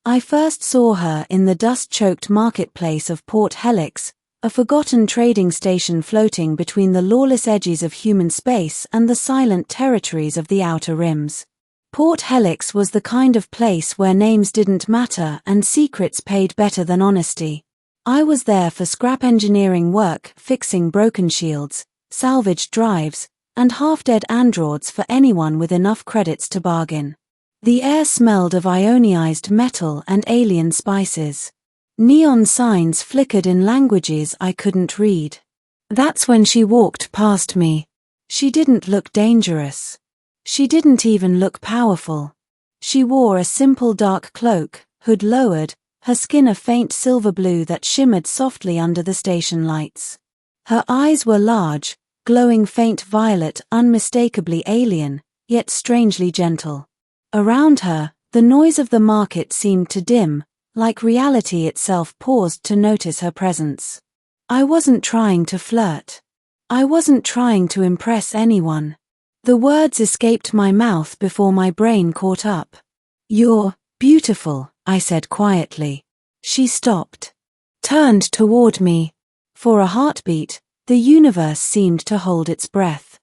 I first saw her in the dust-choked marketplace of Port Helix, a forgotten trading station floating between the lawless edges of human space and the silent territories of the outer rims. Port Helix was the kind of place where names didn't matter and secrets paid better than honesty. I was there for scrap engineering work, fixing broken shields, salvaged drives, and half-dead androids for anyone with enough credits to bargain. The air smelled of ionized metal and alien spices. Neon signs flickered in languages I couldn't read. That's when she walked past me. She didn't look dangerous. She didn't even look powerful. She wore a simple dark cloak, hood lowered, her skin a faint silver blue that shimmered softly under the station lights. Her eyes were large, glowing faint violet, unmistakably alien, yet strangely gentle. Around her, the noise of the market seemed to dim, like reality itself paused to notice her presence. I wasn't trying to flirt. I wasn't trying to impress anyone. The words escaped my mouth before my brain caught up. "You're beautiful," I said quietly. She stopped. Turned toward me. For a heartbeat, the universe seemed to hold its breath.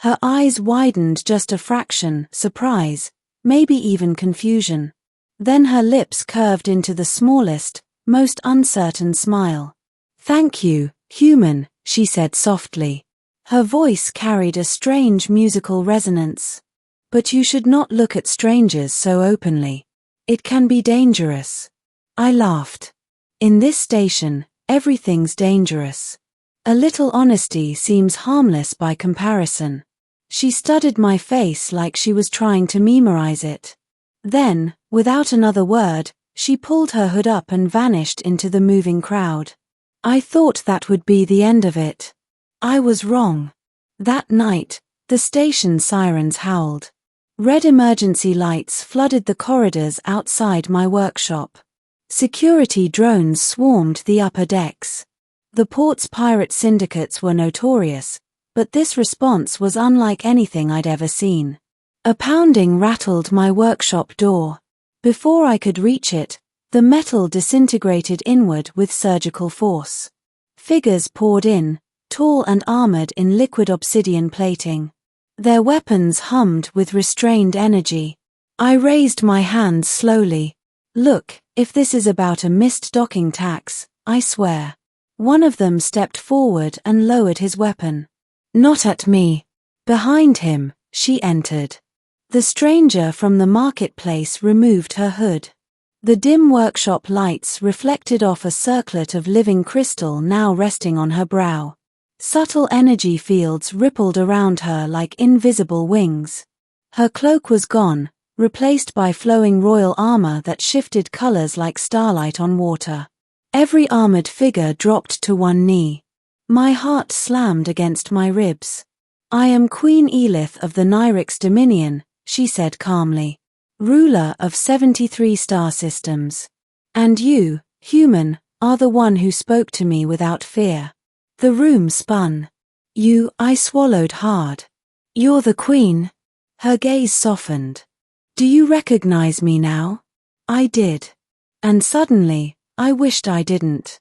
Her eyes widened just a fraction, surprise, maybe even confusion. Then her lips curved into the smallest, most uncertain smile. "Thank you, human," she said softly. Her voice carried a strange musical resonance. "But you should not look at strangers so openly. It can be dangerous." I laughed. In this station, everything's dangerous. A little honesty seems harmless by comparison. She studied my face like she was trying to memorize it. Then, without another word, she pulled her hood up and vanished into the moving crowd. I thought that would be the end of it. I was wrong. That night, the station sirens howled. Red emergency lights flooded the corridors outside my workshop. Security drones swarmed the upper decks. The port's pirate syndicates were notorious, but this response was unlike anything I'd ever seen. A pounding rattled my workshop door. Before I could reach it, the metal disintegrated inward with surgical force. Figures poured in, tall and armored in liquid obsidian plating. Their weapons hummed with restrained energy. I raised my hands slowly. "Look, if this is about a missed docking tax, I swear." One of them stepped forward and lowered his weapon. "Not at me." Behind him, she entered. The stranger from the marketplace removed her hood. The dim workshop lights reflected off a circlet of living crystal now resting on her brow. Subtle energy fields rippled around her like invisible wings. Her cloak was gone, replaced by flowing royal armor that shifted colors like starlight on water. Every armored figure dropped to one knee. My heart slammed against my ribs. "I am Queen Elith of the Nyrix Dominion," she said calmly. "Ruler of 73 star systems. And you, human, are the one who spoke to me without fear." The room spun. I swallowed hard. "You're the queen?" Her gaze softened. "Do you recognize me now?" I did. And suddenly, I wished I didn't.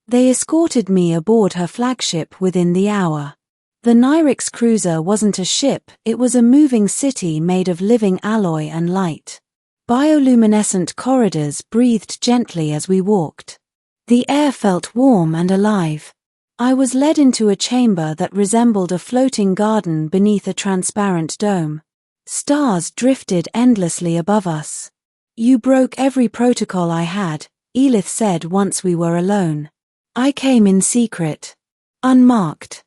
They escorted me aboard her flagship within the hour. The Nyrix cruiser wasn't a ship, it was a moving city made of living alloy and light. Bioluminescent corridors breathed gently as we walked. The air felt warm and alive. I was led into a chamber that resembled a floating garden beneath a transparent dome. Stars drifted endlessly above us. "You broke every protocol I had," Elith said once we were alone. "I came in secret. Unmarked.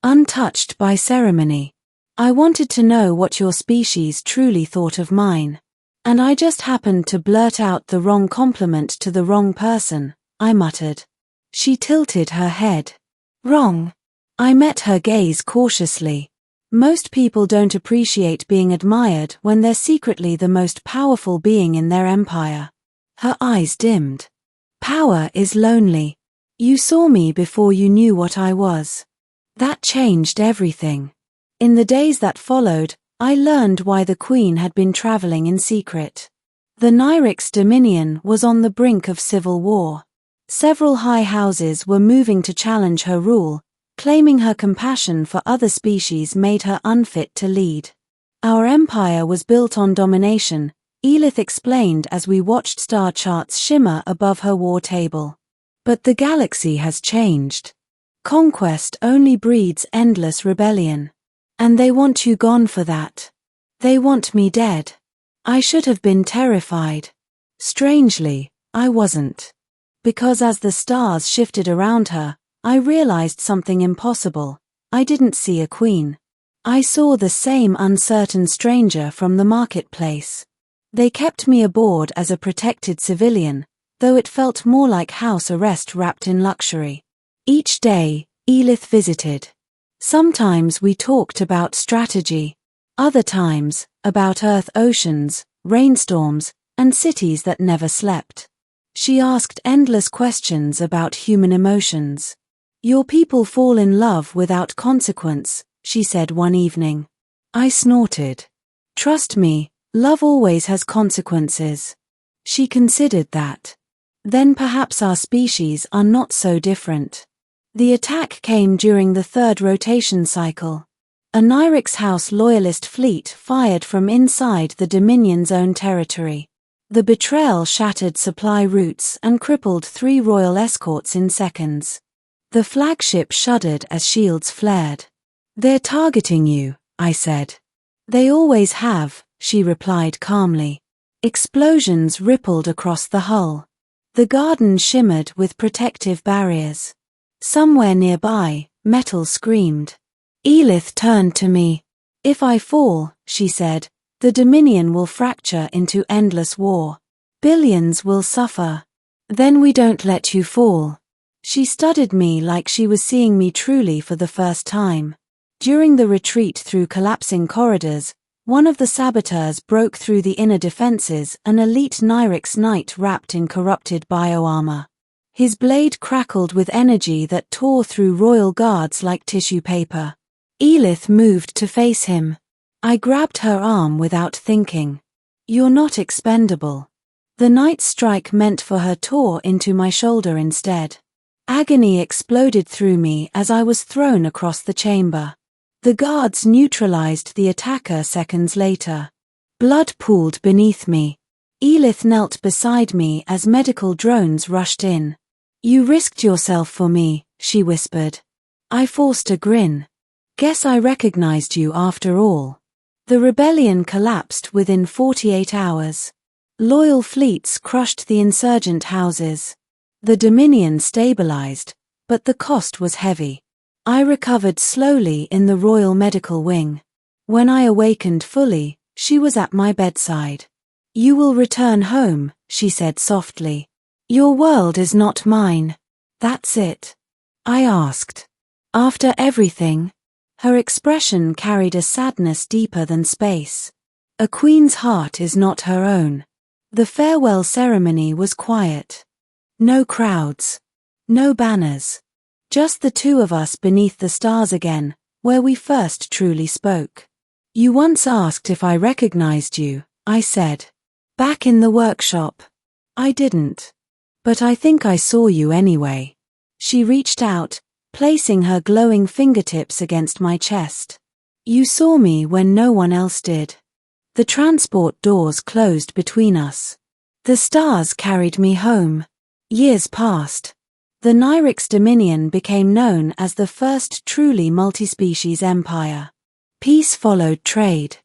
Untouched by ceremony. I wanted to know what your species truly thought of mine. And I just happened to blurt out the wrong compliment to the wrong person," I muttered. She tilted her head. "Wrong?" I met her gaze cautiously. Most people don't appreciate being admired when they're secretly the most powerful being in their empire. Her eyes dimmed. "Power is lonely. You saw me before you knew what I was. That changed everything." In the days that followed, I learned why the Queen had been traveling in secret. The Nyrix Dominion was on the brink of civil war. Several high houses were moving to challenge her rule, claiming her compassion for other species made her unfit to lead. Our empire was built on domination, Elith explained as we watched star charts shimmer above her war table. But the galaxy has changed. Conquest only breeds endless rebellion. And they want you gone for that. They want me dead. I should have been terrified. Strangely, I wasn't. Because as the stars shifted around her, I realized something impossible. I didn't see a queen. I saw the same uncertain stranger from the marketplace. They kept me aboard as a protected civilian, though it felt more like house arrest wrapped in luxury. Each day, Elith visited. Sometimes we talked about strategy. Other times, about Earth oceans, rainstorms, and cities that never slept. She asked endless questions about human emotions. Your people fall in love without consequence, she said one evening. I snorted. Trust me, love always has consequences. She considered that. Then perhaps our species are not so different. The attack came during the third rotation cycle. A Nyrix House loyalist fleet fired from inside the Dominion's own territory. The betrayal shattered supply routes and crippled 3 royal escorts in seconds. The flagship shuddered as shields flared. They're targeting you, I said. They always have, she replied calmly. Explosions rippled across the hull. The garden shimmered with protective barriers. Somewhere nearby, metal screamed. Elith turned to me. If I fall, she said, the Dominion will fracture into endless war. Billions will suffer. Then we don't let you fall. She studied me like she was seeing me truly for the first time. During the retreat through collapsing corridors, one of the saboteurs broke through the inner defenses, an elite Nyrix knight wrapped in corrupted bioarmor. His blade crackled with energy that tore through royal guards like tissue paper. Elith moved to face him. I grabbed her arm without thinking. You're not expendable. The knight's strike meant for her tore into my shoulder instead. Agony exploded through me as I was thrown across the chamber. The guards neutralized the attacker seconds later. Blood pooled beneath me. Elith knelt beside me as medical drones rushed in. You risked yourself for me, she whispered. I forced a grin. Guess I recognized you after all. The rebellion collapsed within 48 hours. Loyal fleets crushed the insurgent houses. The Dominion stabilized, but the cost was heavy. I recovered slowly in the Royal Medical Wing. When I awakened fully, she was at my bedside. You will return home, she said softly. Your world is not mine. That's it. I asked. After everything? Her expression carried a sadness deeper than space. A queen's heart is not her own. The farewell ceremony was quiet. No crowds. No banners. Just the two of us beneath the stars again, where we first truly spoke. You once asked if I recognized you, I said. Back in the workshop. I didn't. But I think I saw you anyway. She reached out, placing her glowing fingertips against my chest. You saw me when no one else did. The transport doors closed between us. The stars carried me home. Years passed. The Nyrix Dominion became known as the first truly multi-species empire. Peace followed trade.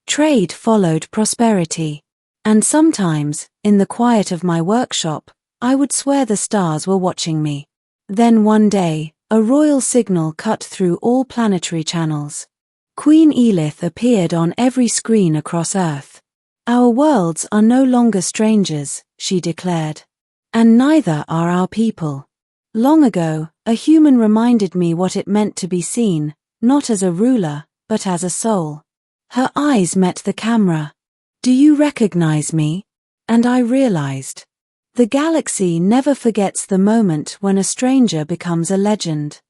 Trade followed prosperity. And sometimes, in the quiet of my workshop, I would swear the stars were watching me. Then one day, a royal signal cut through all planetary channels. Queen Elith appeared on every screen across Earth. Our worlds are no longer strangers, she declared. And neither are our people. Long ago, a human reminded me what it meant to be seen, not as a ruler, but as a soul. Her eyes met the camera. Do you recognize me? And I realized. The galaxy never forgets the moment when a stranger becomes a legend.